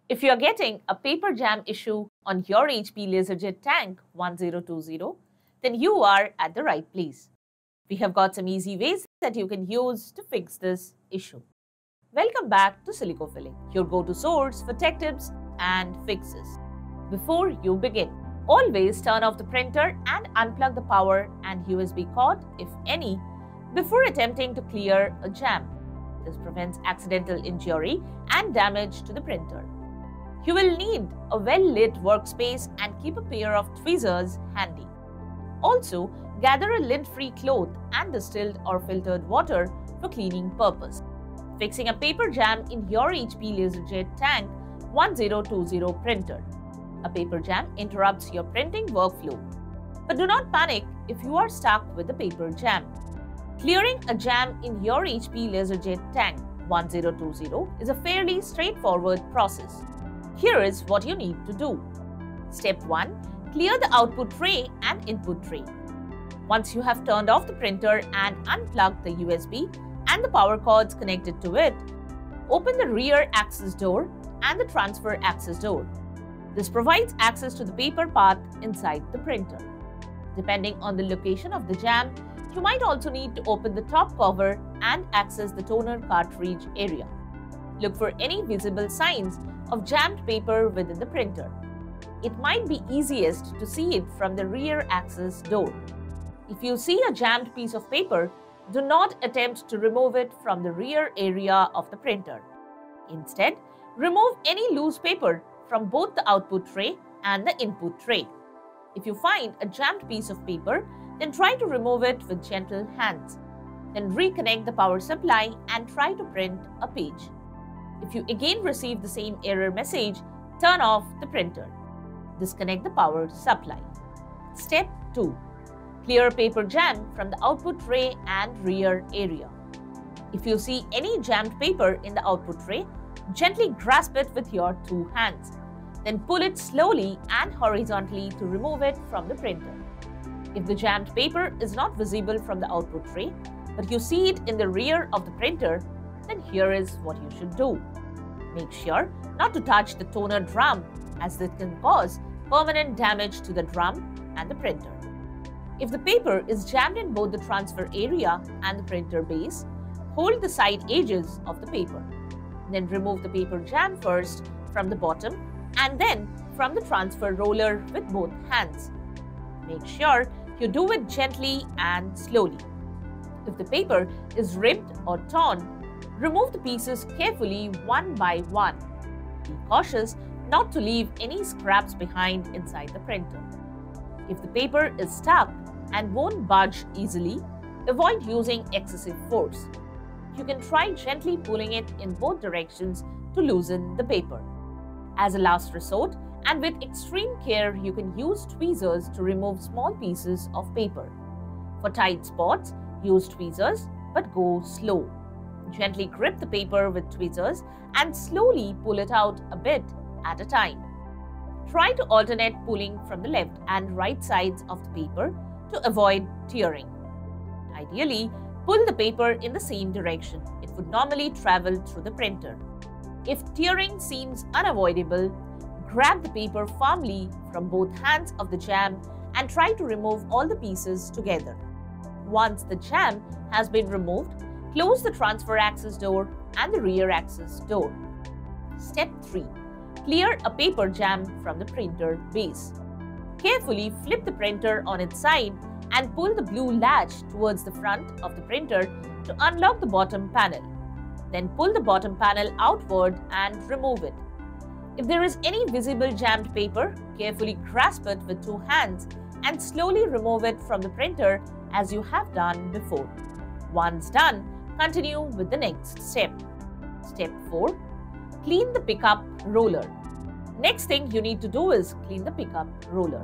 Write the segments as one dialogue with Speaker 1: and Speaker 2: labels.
Speaker 1: If you are getting a paper jam issue on your HP LaserJet Tank 1020, then you are at the right place. We have got some easy ways that you can use to fix this issue. Welcome back to Silicofilling, your go-to source for tech tips and fixes. Before you begin, always turn off the printer and unplug the power and USB cord, if any, before attempting to clear a jam. This prevents accidental injury and damage to the printer. You will need a well-lit workspace and keep a pair of tweezers handy. Also, gather a lint-free cloth and distilled or filtered water for cleaning purpose. Fixing a paper jam in your HP LaserJet Tank 1020 printer. A paper jam interrupts your printing workflow. But do not panic if you are stuck with the paper jam. Clearing a jam in your HP LaserJet Tank 1020 is a fairly straightforward process. Here is what you need to do. Step 1. Clear the output tray and input tray. Once you have turned off the printer and unplugged the USB and the power cords connected to it, open the rear access door and the transfer access door. This provides access to the paper path inside the printer. Depending on the location of the jam, you might also need to open the top cover and access the toner cartridge area. Look for any visible signs of jammed paper within the printer. It might be easiest to see it from the rear access door. If you see a jammed piece of paper, do not attempt to remove it from the rear area of the printer. Instead, remove any loose paper from both the output tray and the input tray. If you find a jammed piece of paper, then try to remove it with gentle hands. Then reconnect the power supply and try to print a page. If you again receive the same error message, turn off the printer. Disconnect the power supply. Step 2. Clear paper jam from the output tray and rear area. If you see any jammed paper in the output tray, gently grasp it with your two hands. Then pull it slowly and horizontally to remove it from the printer. If the jammed paper is not visible from the output tray, but you see it in the rear of the printer, then here is what you should do. Make sure not to touch the toner drum, as it can cause permanent damage to the drum and the printer. If the paper is jammed in both the transfer area and the printer base, hold the side edges of the paper. Then remove the paper jam first from the bottom and then from the transfer roller with both hands. Make sure you do it gently and slowly. If the paper is ripped or torn, remove the pieces carefully one by one. Be cautious not to leave any scraps behind inside the printer. If the paper is stuck and won't budge easily, avoid using excessive force. You can try gently pulling it in both directions to loosen the paper. As a last resort, and with extreme care, you can use tweezers to remove small pieces of paper. For tight spots, use tweezers, but go slow. Gently grip the paper with tweezers and slowly pull it out a bit at a time. Try to alternate pulling from the left and right sides of the paper to avoid tearing. Ideally, pull the paper in the same direction it would normally travel through the printer. If tearing seems unavoidable, grab the paper firmly from both hands of the jam and try to remove all the pieces together. Once the jam has been removed, close the transfer access door and the rear access door. Step 3. Clear a paper jam from the printer base. Carefully flip the printer on its side and pull the blue latch towards the front of the printer to unlock the bottom panel. Then pull the bottom panel outward and remove it. If there is any visible jammed paper, carefully grasp it with two hands and slowly remove it from the printer as you have done before. Once done, continue with the next step. Step 4. Clean the pickup roller. Next thing you need to do is clean the pickup roller.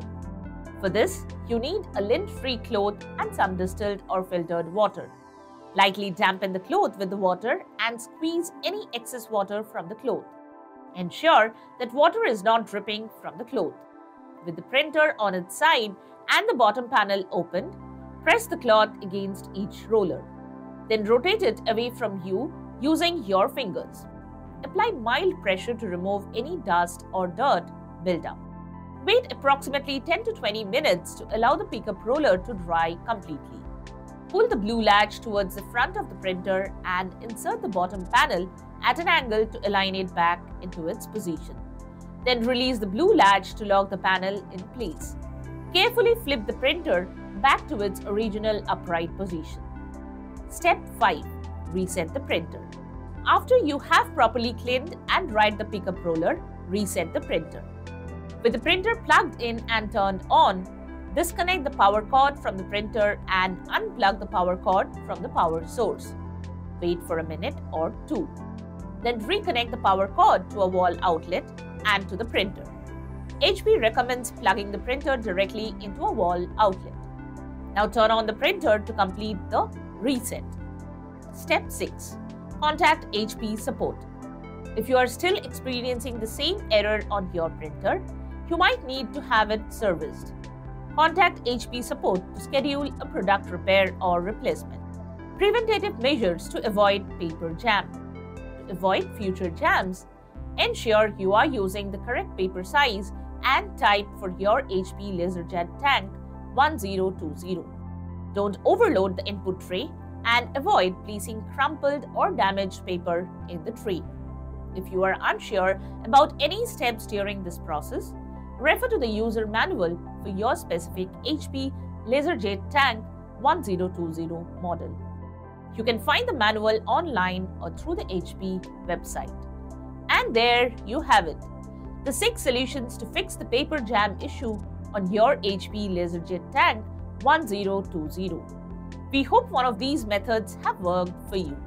Speaker 1: For this, you need a lint-free cloth and some distilled or filtered water. Lightly dampen the cloth with the water and squeeze any excess water from the cloth. Ensure that water is not dripping from the cloth. With the printer on its side and the bottom panel opened, press the cloth against each roller. Then rotate it away from you using your fingers. apply mild pressure to remove any dust or dirt buildup. Wait approximately 10 to 20 minutes to allow the pickup roller to dry completely. Pull the blue latch towards the front of the printer and insert the bottom panel at an angle to align it back into its position. Then release the blue latch to lock the panel in place. Carefully flip the printer back to its original upright position. Step 5. Reset the printer. After you have properly cleaned and dried the pickup roller, reset the printer. With the printer plugged in and turned on, disconnect the power cord from the printer and unplug the power cord from the power source. Wait for a minute or two. Then reconnect the power cord to a wall outlet and to the printer. HP recommends plugging the printer directly into a wall outlet. Now turn on the printer to complete the reset. Step 6. Contact HP support. If you are still experiencing the same error on your printer, you might need to have it serviced. Contact HP support to schedule a product repair or replacement. Preventative measures to avoid paper jam. To avoid future jams, ensure you are using the correct paper size and type for your HP LaserJet tank 1020. Don't overload the input tray and avoid placing crumpled or damaged paper in the tray. If you are unsure about any steps during this process, refer to the user manual for your specific HP LaserJet tank 1020 model. You can find the manual online or through the HP website. And there you have it, the 6 solutions to fix the paper jam issue on your HP LaserJet tank 1020. We hope one of these methods have worked for you.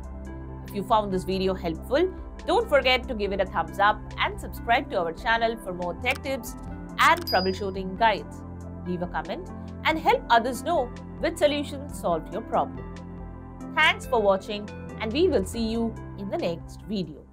Speaker 1: If you found this video helpful, don't forget to give it a thumbs up and subscribe to our channel for more tech tips and troubleshooting guides. Leave a comment and help others know which solution solved your problem. Thanks for watching, and we will see you in the next video.